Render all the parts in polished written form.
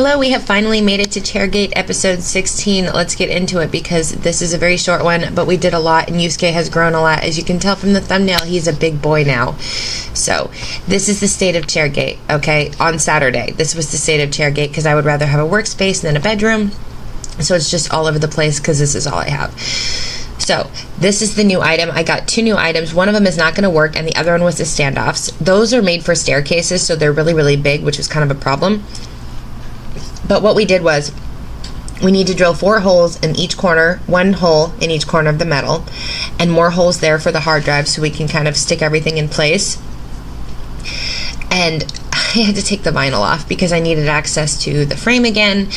Hello, we have finally made it to Chairgate episode 16. Let's get into it because this is a very short one, but we did a lot and Yusuke has grown a lot. As you can tell from the thumbnail, he's a big boy now. So this is the state of Chairgate, okay? On Saturday, this was the state of Chairgate because I would rather have a workspace than a bedroom. So it's just all over the place because this is all I have. So this is the new item. I got two new items. One of them is not going to work and the other one was the standoffs. Those are made for staircases, so they're really, really big, which is kind of a problem. But what we did was we need to drill 4 holes in each corner, 1 hole in each corner of the metal, and more holes there for the hard drive so we can kind of stick everything in place. And I had to take the vinyl off because I needed access to the frame again,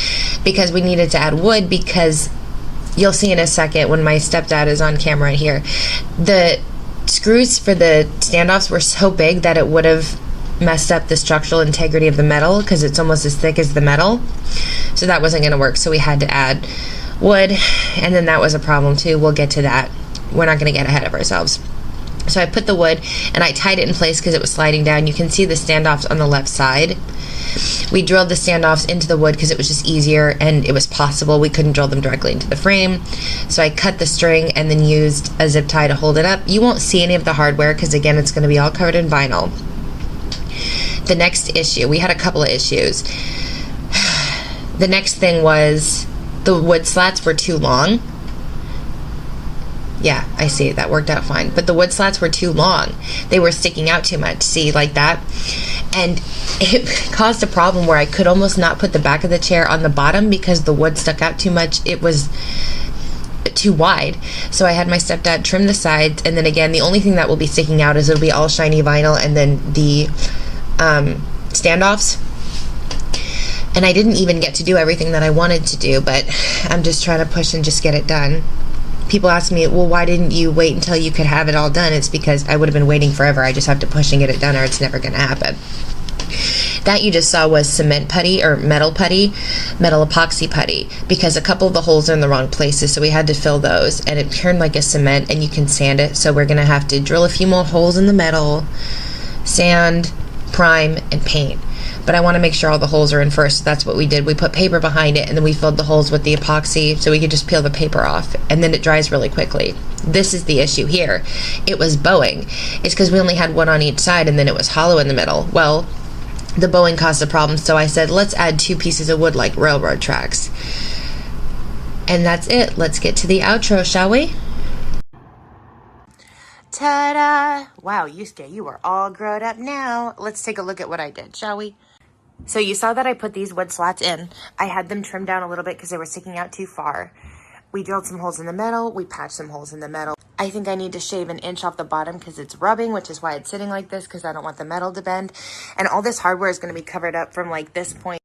because we needed to add wood, because you'll see in a second when my stepdad is on camera here. The screws for the standoffs were so big that it would have messed up the structural integrity of the metal because it's almost as thick as the metal. So that wasn't going to work. So we had to add wood, and then that was a problem too. We'll get to that. We're not going to get ahead of ourselves. So I put the wood and I tied it in place because it was sliding down. You can see the standoffs on the left side. We drilled the standoffs into the wood because it was just easier and it was possible we couldn't drill them directly into the frame. So I cut the string and then used a zip tie to hold it up. You won't see any of the hardware because again it's going to be all covered in vinyl. The next issue, we had a couple of issues. The next thing was the wood slats were too long. Yeah, I see, that worked out fine. But the wood slats were too long. They were sticking out too much, see, like that. And it caused a problem where I could almost not put the back of the chair on the bottom because the wood stuck out too much. It was too wide. So I had my stepdad trim the sides, and then again, the only thing that will be sticking out is it'll be all shiny vinyl and then the standoffs. And I didn't even get to do everything that I wanted to do, but I'm just trying to push and just get it done. People ask me, well, why didn't you wait until you could have it all done? It's because I would have been waiting forever. I just have to push and get it done or it's never going to happen. That you just saw was cement putty or metal epoxy putty, because a couple of the holes are in the wrong places, so we had to fill those, and it turned like a cement, and you can sand it, so we're going to have to drill a few more holes in the metal, sand, prime, and paint. But I want to make sure all the holes are in first, so that's what we did. We put paper behind it, and then we filled the holes with the epoxy so we could just peel the paper off, and then it dries really quickly. This is the issue here. It was bowing. It's because we only had one on each side, and then it was hollow in the middle. Well, the bowing caused a problem, so I said, let's add 2 pieces of wood like railroad tracks. And that's it. Let's get to the outro, shall we? Ta-da! Wow, Yusuke, you are all grown up now. Let's take a look at what I did, shall we? So you saw that I put these wood slats in. I had them trimmed down a little bit because they were sticking out too far. We drilled some holes in the metal. We patched some holes in the metal. I think I need to shave 1 inch off the bottom because it's rubbing, which is why it's sitting like this, because I don't want the metal to bend. And all this hardware is going to be covered up from like this point